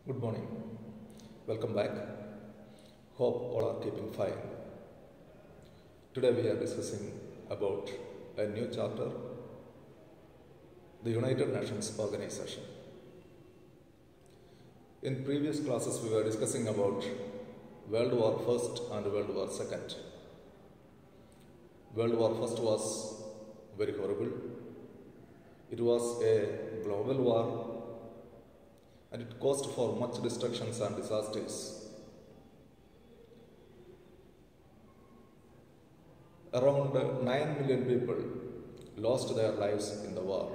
Good morning. Welcome back. Hope all are keeping fine. Today we are discussing about a new chapter, the United Nations Organization. In previous classes we were discussing about World War I and World War II. World War I was very horrible. It was a global war and it caused for much destructions and disasters. Around 9 million people lost their lives in the war.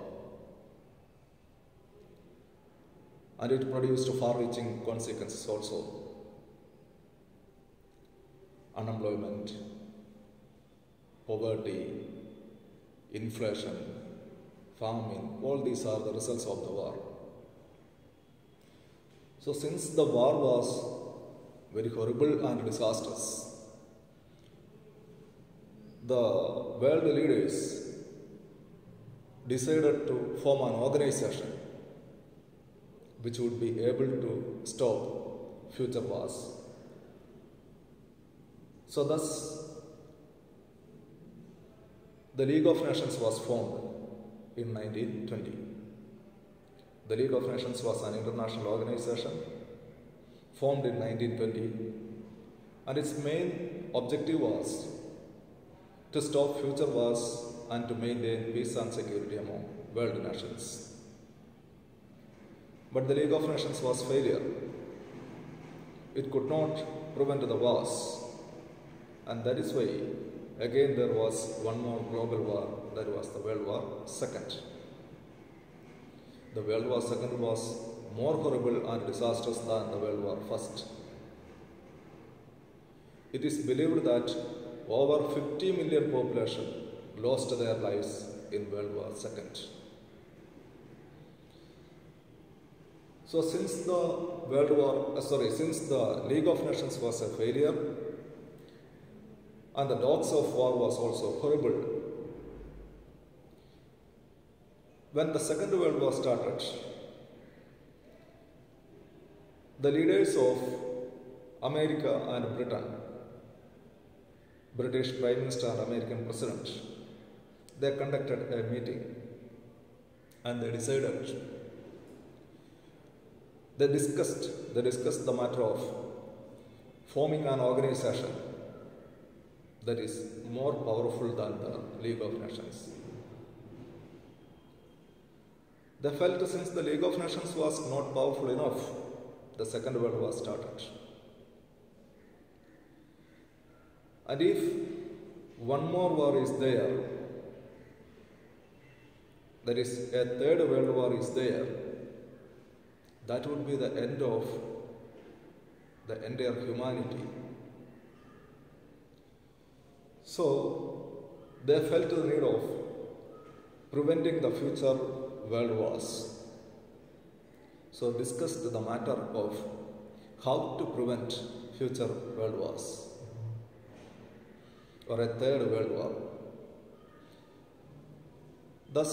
And it produced far-reaching consequences also. Unemployment, poverty, inflation, famine, all these are the results of the war. So since the war was very horrible and disastrous, the world leaders decided to form an organization which would be able to stop future wars. So thus, the League of Nations was formed in 1920. The League of Nations was an international organization formed in 1920, and its main objective was to stop future wars and to maintain peace and security among world nations. But the League of Nations was a failure. It could not prevent the wars, and that is why again there was one more global war, that was the World War II. The World War II was more horrible and disastrous than the World War I. It is believed that over 50 million population lost their lives in World War II. So since the League of Nations was a failure and the dogs of war was also horrible, when the Second World War started, the leaders of America and Britain, British Prime Minister and American President, they conducted a meeting and they discussed the matter of forming an organization that is more powerful than the League of Nations. They felt since the League of Nations was not powerful enough, the Second World War started. And if one more war is there, that is a third world war is there, that would be the end of the entire humanity. So they felt the need of preventing the future world wars. So discussed the matter of how to prevent future world wars or a third world war. Thus,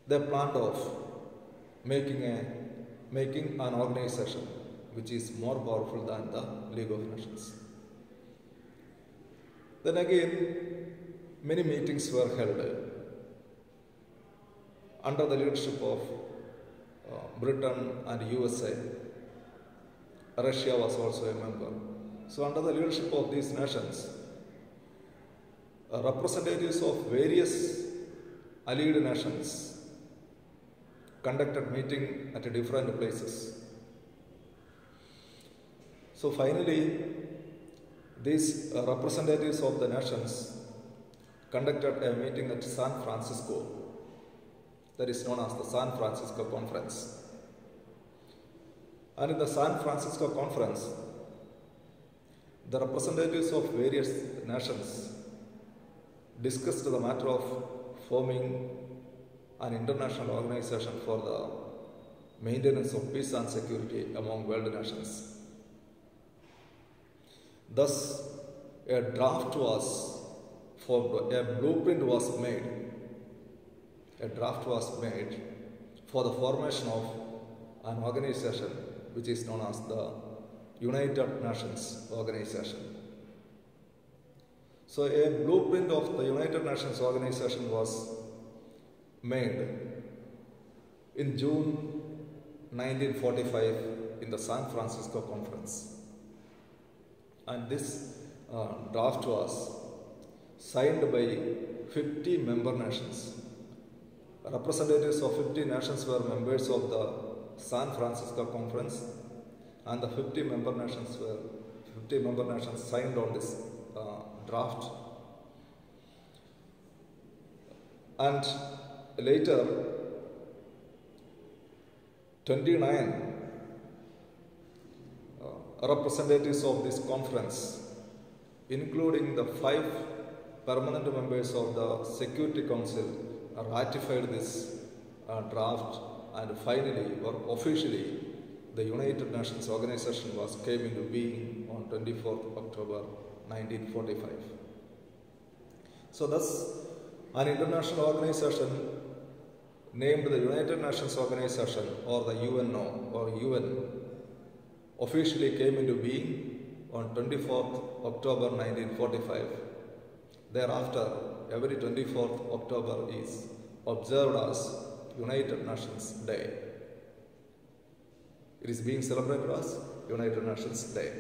they planned of making an organization which is more powerful than the League of Nations. Then again, many meetings were held under the leadership of Britain and USA. Russia was also a member. So under the leadership of these nations, representatives of various allied nations conducted meeting at different places. So finally, these representatives of the nations conducted a meeting at San Francisco, that is known as the San Francisco Conference. And in the San Francisco Conference, the representatives of various nations discussed the matter of forming an international organization for the maintenance of peace and security among world nations. Thus, a draft was formed, a blueprint was made. A draft was made for the formation of an organization which is known as the United Nations Organization. So a blueprint of the United Nations Organization was made in June 1945 in the San Francisco Conference. And this draft was signed by 50 member nations. Representatives of 50 nations were members of the San Francisco Conference, and the 50 member nations signed on this draft. And later 29 representatives of this conference, including the 5 permanent members of the Security Council, ratified this draft, and finally or officially the United Nations Organization came into being on 24th October 1945. So thus an international organization named the United Nations Organization, or the UNO or UN, officially came into being on 24th October 1945. Thereafter, every 24th October is observed as United Nations Day. It is being celebrated as United Nations Day.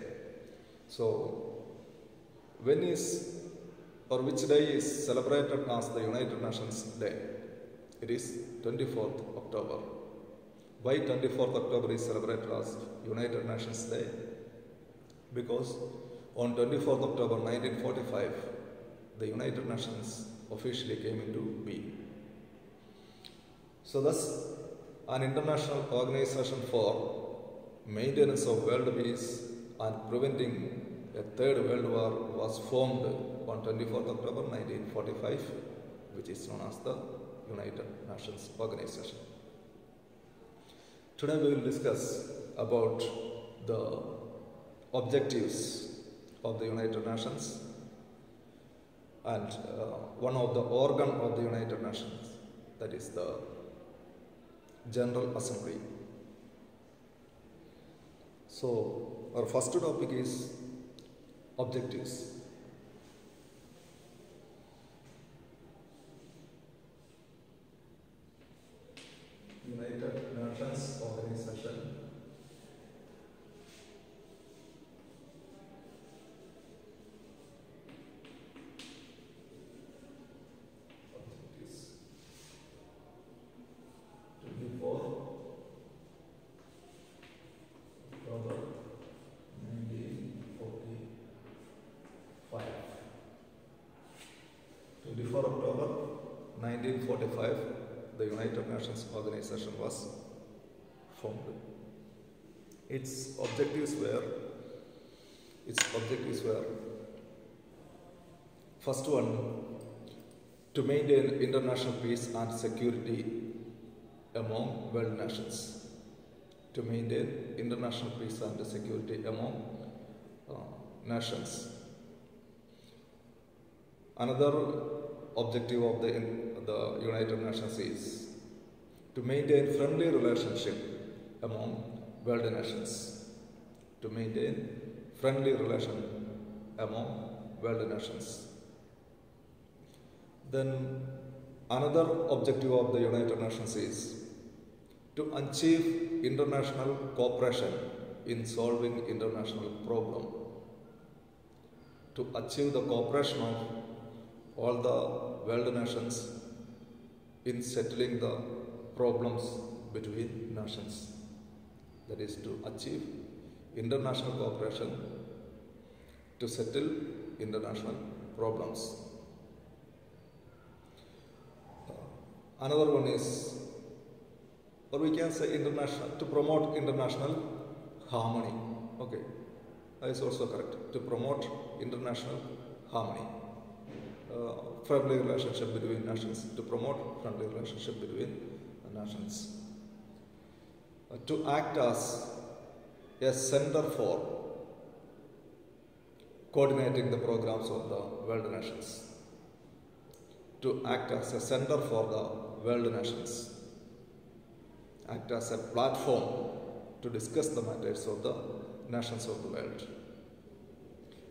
So, when is or which day is celebrated as the United Nations Day? It is 24th October. Why 24th October is celebrated as United Nations Day? Because on 24th October 1945, the United Nations officially came into being. So thus, an international organization for maintenance of world peace and preventing a third world war was formed on 24th October 1945, which is known as the United Nations Organization. Today we will discuss about the objectives of the United Nations and one of the organ of the United Nations, that is the General Assembly. So our first topic is objectives. United Nations Organization. Objectives. 24 October 1945. 24 October 1945. The United Nations Organization was formed. Its objectives were first one, to maintain international peace and security among world nations. To maintain international peace and security among nations. Another objective of the United Nations is to maintain friendly relationship among world nations. To maintain friendly relation among world nations. Then another objective of the United Nations is to achieve international cooperation in solving international problem. To achieve the cooperation of all the world nations in settling the problems between nations. That is, to achieve international cooperation to settle international problems. Another one is, or we can say international, to promote international harmony. Okay, that is also correct. To promote international harmony. Friendly relationship between nations, to promote friendly relationship between nations. To act as a center for coordinating the programs of the world nations. To act as a center for the world nations. act as a platform to discuss the matters of the nations of the world.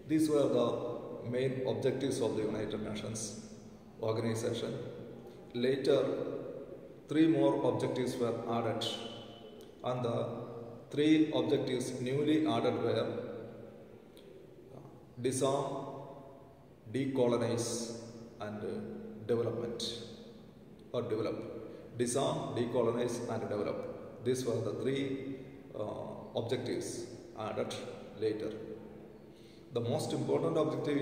These were the main objectives of the United Nations organization. Later, 3 more objectives were added, and the 3 objectives newly added were disarm, decolonize, and development, or develop. Disarm, decolonize, and develop. These were the 3 objectives added later. The most important objective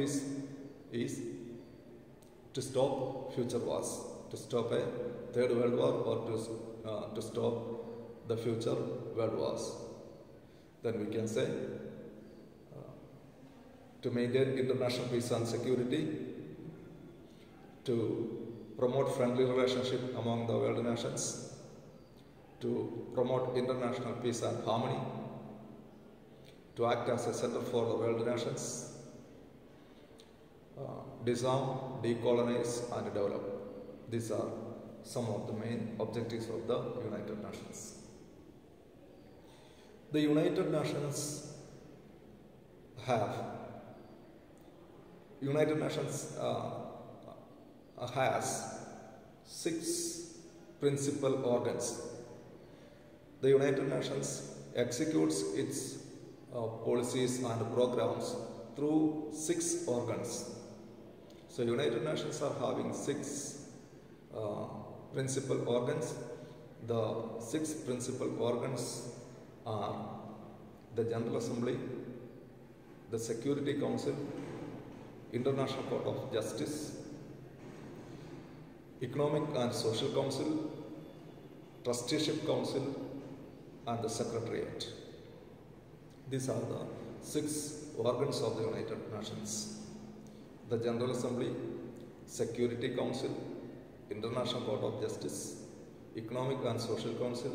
is to stop future wars, to stop a third world war, or to stop the future world wars. Then we can say to maintain international peace and security, to promote friendly relationship among the world nations, to promote international peace and harmony, to act as a center for the world nations, disarm, decolonize, and develop. These are some of the main objectives of the United Nations. The United Nations has 6 principal organs. The United Nations executes its policies and programs through 6 organs. So United Nations are having 6 principal organs. The 6 principal organs are the General Assembly, the Security Council, International Court of Justice, Economic and Social Council, Trusteeship Council, and the Secretariat. These are the 6 organs of the United Nations: the General Assembly, Security Council, International Court of Justice, Economic and Social Council,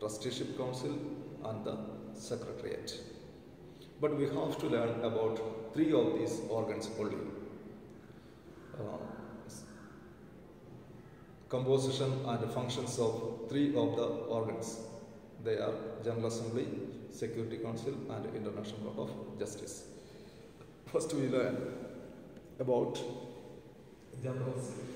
Trusteeship Council, and the Secretariat. But we have to learn about 3 of these organs only. Composition and functions of 3 of the organs. They are General Assembly, Security Council, and International Court of Justice. First we learn about General Assembly.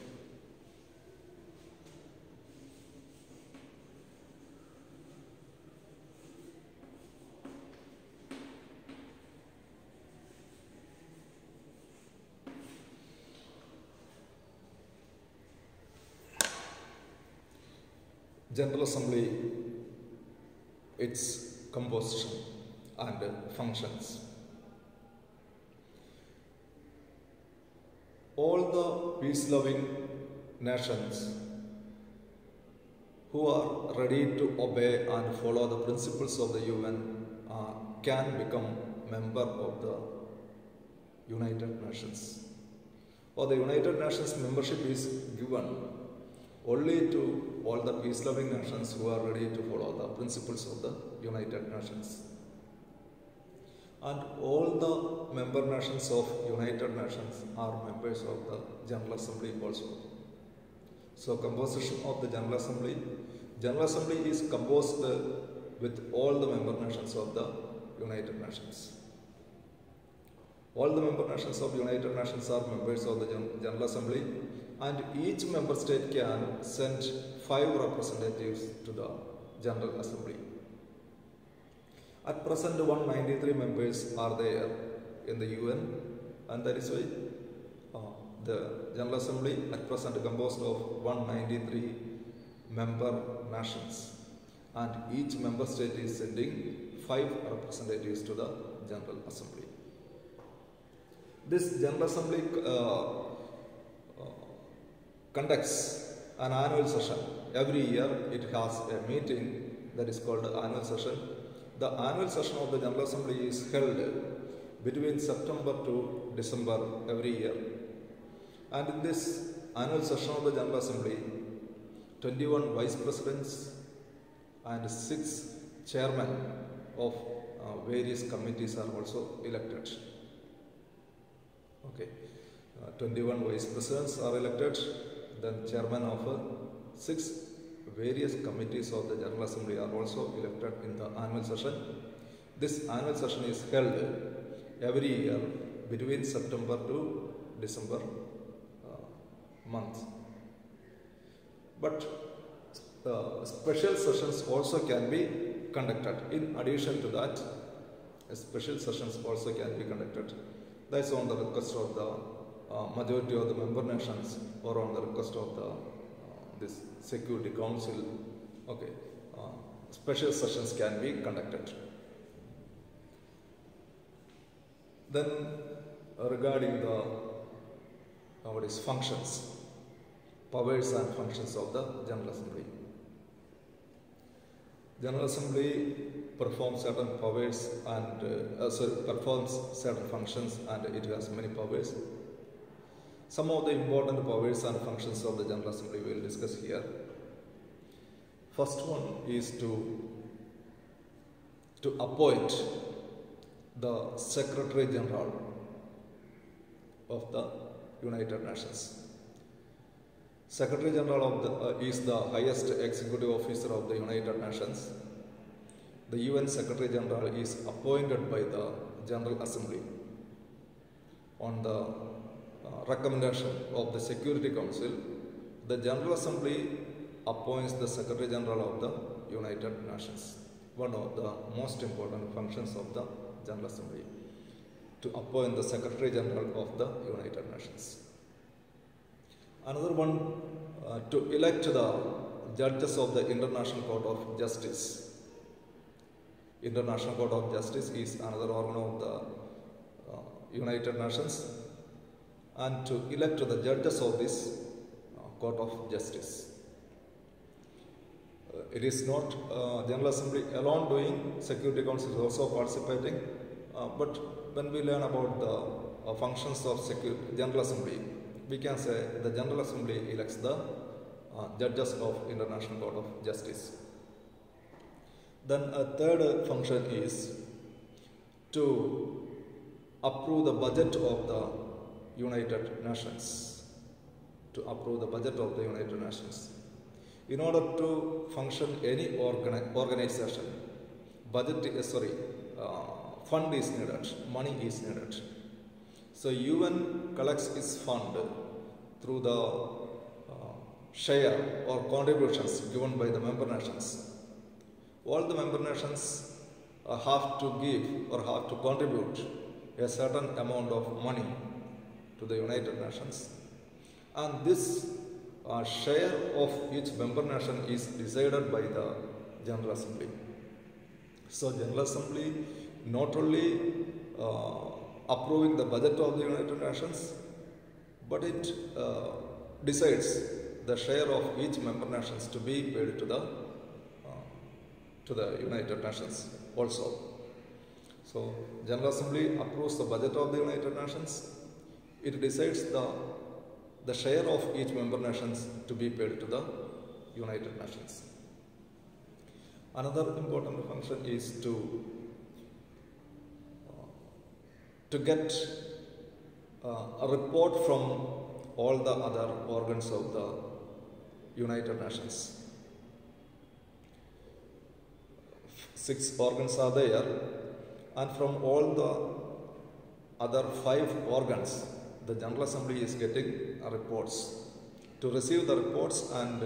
General Assembly, its composition and functions. All the peace-loving nations who are ready to obey and follow the principles of the UN can become member of the United Nations. Or the United Nations membership is given only to all the peace-loving nations who are ready to follow the principles of the United Nations. And all the member nations of United Nations are members of the General Assembly also. So composition of the General Assembly is composed with all the member nations of the United Nations. All the member nations of United Nations are members of the General Assembly, and each member state can send 5 representatives to the General Assembly. At present, 193 members are there in the UN, and that is why the General Assembly at present composed of 193 member nations, and each member state is sending 5 representatives to the General Assembly. This General Assembly conducts an annual session. Every year it has a meeting that is called the annual session. The annual session of the General Assembly is held between September to December every year. And in this annual session of the General Assembly, 21 vice presidents and 6 chairmen of various committees are also elected. Okay, 21 vice presidents are elected, then chairman of 6 various committees of the General Assembly are also elected in the annual session. This annual session is held every year between September to December month. But special sessions also can be conducted. In addition to that, special sessions also can be conducted. That's on the request of the majority of the member nations or on the request of the this Security Council. Okay, special sessions can be conducted. Then regarding the functions, powers and functions of the General Assembly. General Assembly performs certain powers and performs certain functions, and it has many powers. Some of the important powers and functions of the General Assembly we will discuss here. First one is to appoint the Secretary General of the United Nations. Secretary General of is the highest executive officer of the United Nations. The UN Secretary General is appointed by the General Assembly on the recommendation of the Security Council. The General Assembly appoints the Secretary General of the United Nations. One of the most important functions of the General Assembly, to appoint the Secretary General of the United Nations. Another one, to elect the judges of the International Court of Justice. International Court of Justice is another organ of the United Nations, and to elect the judges of this Court of Justice. It is not General Assembly alone doing, Security Council is also participating, but when we learn about the functions of General Assembly, we can say the General Assembly elects the judges of International Court of Justice. Then a third function is to approve the budget of the United Nations. To approve the budget of the United Nations. In order to function any organization, fund is needed, money is needed. So UN collects its fund through the share or contributions given by the member nations. All the member nations have to give or have to contribute a certain amount of money to the United Nations, and this share of each member nation is decided by the General Assembly. So General Assembly not only approving the budget of the United Nations, but it decides the share of each member nations to be paid to the United Nations also. So General Assembly approves the budget of the United Nations. It decides the share of each member nations to be paid to the United Nations. Another important function is to get a report from all the other organs of the United Nations. 6 organs are there, and from all the other 5 organs, the General Assembly is getting reports. To receive the reports and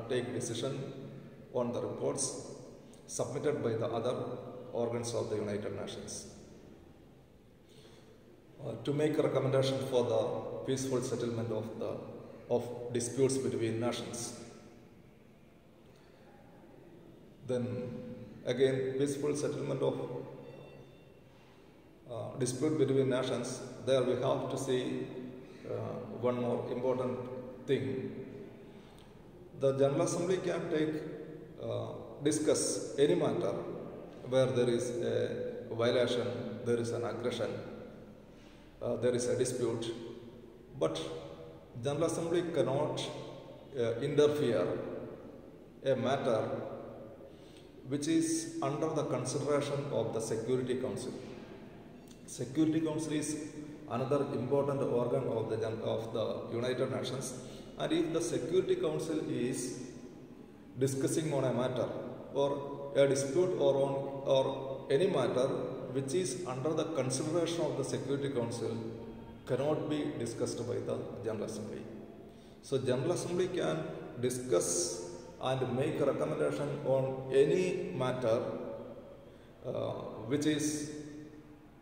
take decision on the reports submitted by the other organs of the United Nations. To make a recommendation for the peaceful settlement of disputes between nations. Then again, peaceful settlement of dispute between nations, there we have to see one more important thing. The General Assembly can discuss any matter where there is a violation, there is an aggression, there is a dispute, but General Assembly cannot interfere a matter which is under the consideration of the Security Council. Security Council is another important organ of the United Nations, and if the Security Council is discussing on a matter or a dispute or any matter which is under the consideration of the Security Council cannot be discussed by the General Assembly. So General Assembly can discuss and make a recommendation on any matter which is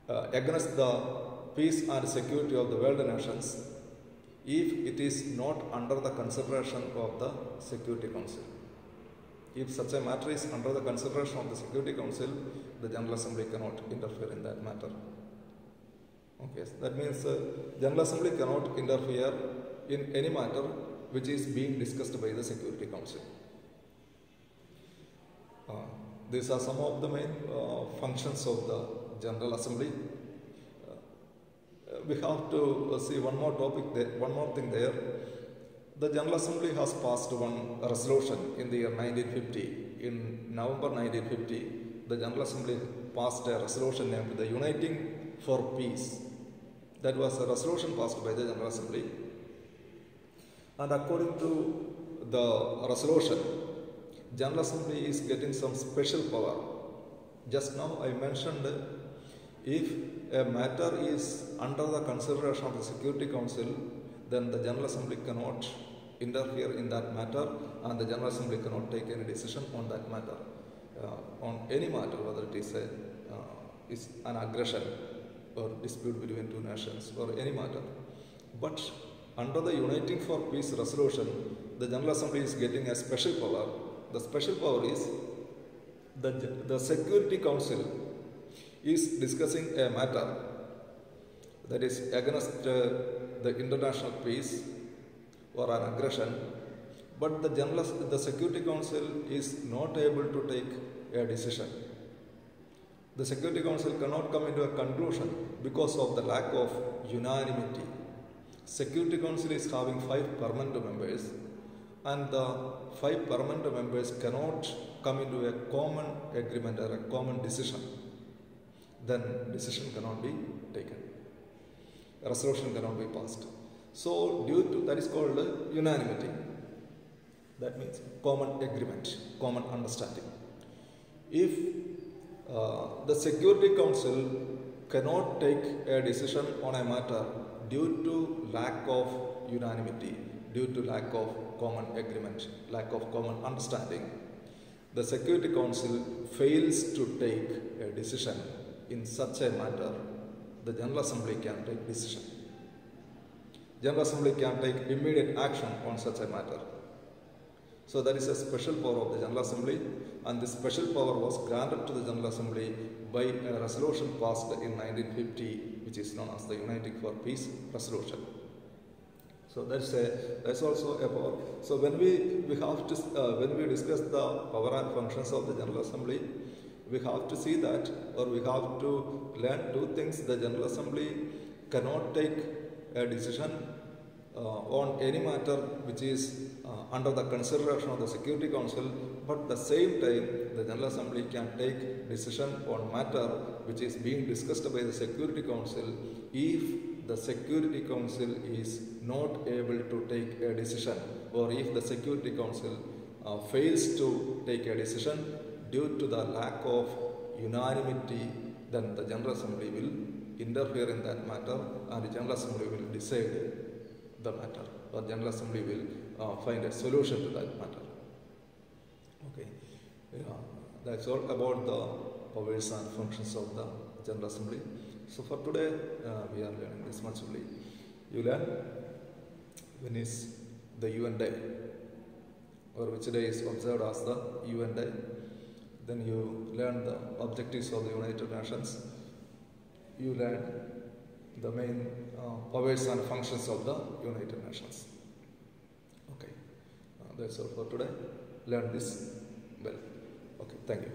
against the peace and security of the world nations if it is not under the consideration of the Security Council. If such a matter is under the consideration of the Security Council, the General Assembly cannot interfere in that matter. Okay, so that means General Assembly cannot interfere in any matter which is being discussed by the Security Council. These are some of the main functions of the General Assembly. We have to see one more topic there, one more thing there. The General Assembly has passed one resolution in the year 1950. In November 1950, the General Assembly passed a resolution named the Uniting for Peace. That was a resolution passed by the General Assembly. And according to the resolution, General Assembly is getting some special power. Just now I mentioned if a matter is under the consideration of the Security Council, then the General Assembly cannot interfere in that matter and the General Assembly cannot take any decision on that matter. On any matter, whether it is an aggression or dispute between two nations or any matter. But under the Uniting for Peace resolution, the General Assembly is getting a special power. The special power is the Security Council is discussing a matter that is against the international peace or an aggression, but the Security Council is not able to take a decision. The Security Council cannot come into a conclusion because of the lack of unanimity. Security Council is having 5 permanent members, and the 5 permanent members cannot come into a common agreement or a common decision. Then decision cannot be taken. A resolution cannot be passed. So due to that is called unanimity. That means common agreement, common understanding. If the Security Council cannot take a decision on a matter due to lack of unanimity, due to lack of common agreement, lack of common understanding, the Security Council fails to take a decision in such a matter, the General Assembly can take decision. General Assembly can take immediate action on such a matter. So that is a special power of the General Assembly, and this special power was granted to the General Assembly by a resolution passed in 1950, which is known as the Uniting for Peace resolution. So that's also a power. So when we have to when we discuss the power and functions of the General Assembly, we have to see that, or we have to learn 2 things. The General Assembly cannot take a decision on any matter which is under the consideration of the Security Council, but at the same time the General Assembly can take decision on matter which is being discussed by the Security Council if the Security Council is not able to take a decision, or if the Security Council fails to take a decision due to the lack of unanimity, then the General Assembly will interfere in that matter and the General Assembly will decide the matter, or General Assembly will find a solution to that matter. Okay, that's all about the powers and functions of the General Assembly. So for today, we are learning this much only. You learn when is the UN Day, or which day is observed as the UN Day. Then you learn the objectives of the United Nations. You learn the main powers and functions of the United Nations. Okay, that's all for today. Learn this well. Okay, thank you.